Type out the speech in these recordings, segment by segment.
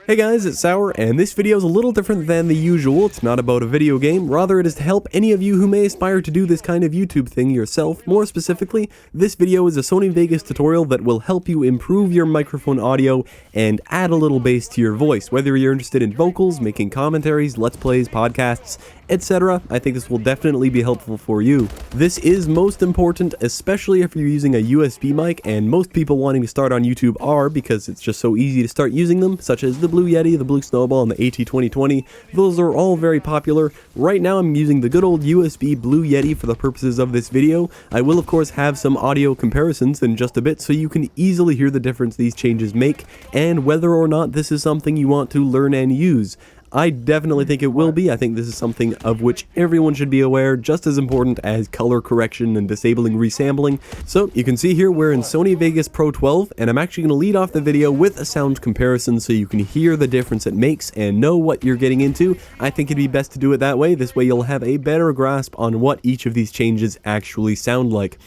Hey guys, it's S0ur, and this video is a little different than the usual. It's not about a video game, rather it is to help any of you who may aspire to do this kind of YouTube thing yourself. More specifically, this video is a Sony Vegas tutorial that will help you improve your microphone audio and add a little bass to your voice. Whether you're interested in vocals, making commentaries, let's plays, podcasts, etc., I think this will definitely be helpful for you. This is most important, especially if you're using a USB mic, and most people wanting to start on YouTube are, because it's just so easy to start using them, such as the Blue Yeti, the Blue Snowball, and the AT2020. Those are all very popular. Right now I'm using the good old USB Blue Yeti for the purposes of this video. I will of course have some audio comparisons in just a bit so you can easily hear the difference these changes make, and whether or not this is something you want to learn and use. I definitely think it will be. I think this is something of which everyone should be aware, just as important as color correction and disabling resampling. So you can see here we're in Sony Vegas Pro 12, and I'm actually going to lead off the video with a sound comparison so you can hear the difference it makes and know what you're getting into. I think it'd be best to do it that way. This way you'll have a better grasp on what each of these changes actually sound like.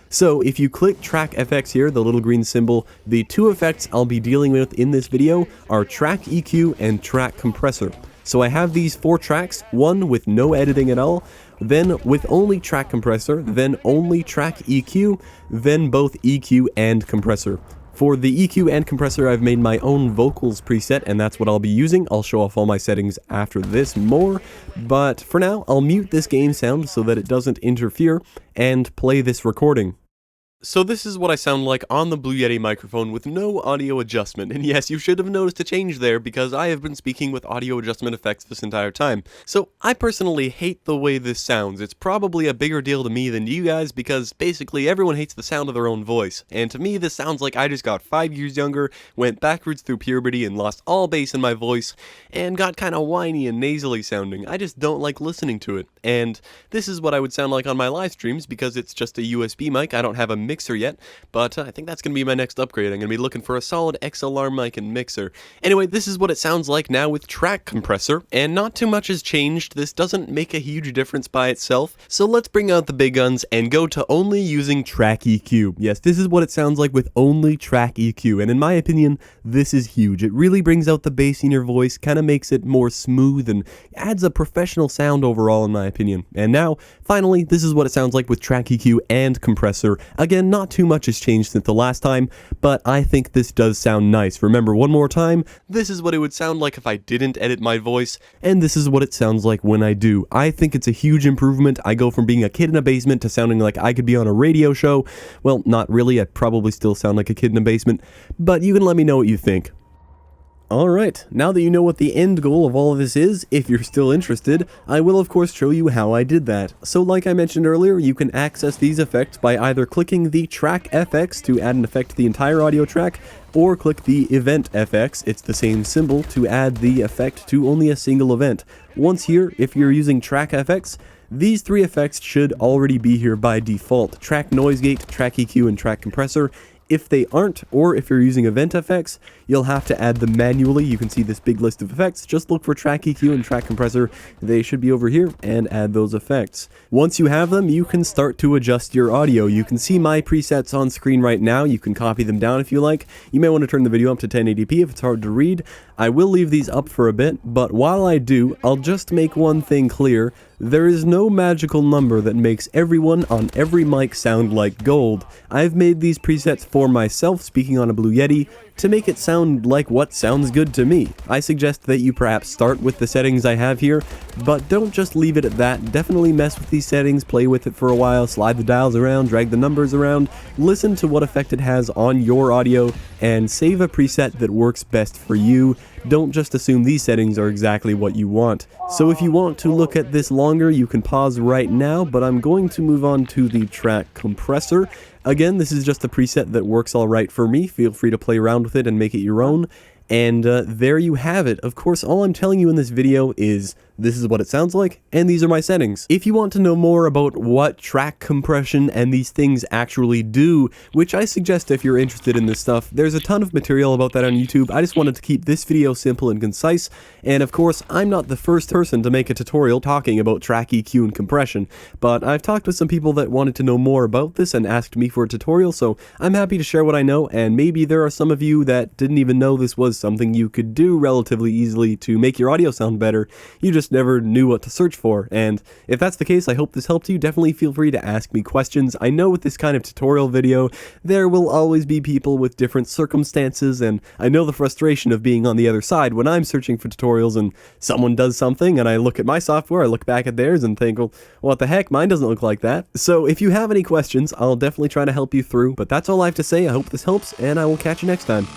So if you click Track FX here, the little green symbol, the two effects I'll be dealing with in this video are Track EQ and Track Compressor. So I have these 4 tracks, one with no editing at all, then with only Track Compressor, then only Track EQ, then both EQ and Compressor. For the EQ and compressor, I've made my own vocals preset, and that's what I'll be using. I'll show off all my settings after this more, but for now, I'll mute this game sound so that it doesn't interfere, and play this recording. So this is what I sound like on the Blue Yeti microphone with no audio adjustment, and yes, you should have noticed a change there because I have been speaking with audio adjustment effects this entire time. So I personally hate the way this sounds. It's probably a bigger deal to me than to you guys because basically everyone hates the sound of their own voice, and to me this sounds like I just got 5 years younger, went backwards through puberty and lost all bass in my voice, and got kinda whiny and nasally sounding. I just don't like listening to it, and this is what I would sound like on my live streams because it's just a USB mic. I don't have a mixer yet, but I think that's going to be my next upgrade. I'm going to be looking for a solid XLR mic and mixer. Anyway, this is what it sounds like now with Track Compressor, and not too much has changed. This doesn't make a huge difference by itself, so let's bring out the big guns and go to only using Track EQ. Yes, this is what it sounds like with only Track EQ, and in my opinion, this is huge. It really brings out the bass in your voice, kind of makes it more smooth, and adds a professional sound overall in my opinion. And now, finally, this is what it sounds like with Track EQ and Compressor. Again, not too much has changed since the last time, but I think this does sound nice. Remember, one more time, this is what it would sound like if I didn't edit my voice, and this is what it sounds like when I do. I think it's a huge improvement. I go from being a kid in a basement to sounding like I could be on a radio show. Well, not really. I probably still sound like a kid in a basement, but you can let me know what you think. Alright, now that you know what the end goal of all of this is, if you're still interested, I will of course show you how I did that. So like I mentioned earlier, you can access these effects by either clicking the Track FX to add an effect to the entire audio track, or click the Event FX, it's the same symbol, to add the effect to only a single event. Once here, if you're using Track FX, these 3 effects should already be here by default: Track Noise Gate, Track EQ, and Track Compressor. If they aren't, or if you're using Event FX, you'll have to add them manually. You can see this big list of effects. Just look for Track EQ and Track Compressor. They should be over here, and add those effects. Once you have them, you can start to adjust your audio. You can see my presets on screen right now. You can copy them down if you like. You may want to turn the video up to 1080p if it's hard to read. I will leave these up for a bit, but while I do, I'll just make one thing clear. There is no magical number that makes everyone on every mic sound like gold. I've made these presets for myself, speaking on a Blue Yeti, to make it sound like what sounds good to me. I suggest that you perhaps start with the settings I have here, but don't just leave it at that. Definitely mess with these settings, play with it for a while, slide the dials around, drag the numbers around, listen to what effect it has on your audio, and save a preset that works best for you. Don't just assume these settings are exactly what you want. So if you want to look at this longer, you can pause right now, but I'm going to move on to the Track Compressor. Again, this is just a preset that works alright for me. Feel free to play around with it and make it your own. And there you have it. Of course, all I'm telling you in this video is this is what it sounds like, and these are my settings. If you want to know more about what track compression and these things actually do, which I suggest if you're interested in this stuff, there's a ton of material about that on YouTube. I just wanted to keep this video simple and concise, and of course, I'm not the first person to make a tutorial talking about track EQ and compression, but I've talked with some people that wanted to know more about this and asked me for a tutorial, so I'm happy to share what I know, and maybe there are some of you that didn't even know this was something you could do relatively easily to make your audio sound better. You just never knew what to search for, and if that's the case, I hope this helped you. Definitely feel free to ask me questions. I know with this kind of tutorial video, there will always be people with different circumstances, and I know the frustration of being on the other side when I'm searching for tutorials and someone does something and I look at my software, I look back at theirs and think, well, what the heck, mine doesn't look like that. So if you have any questions, I'll definitely try to help you through, but that's all I have to say. I hope this helps, and I will catch you next time.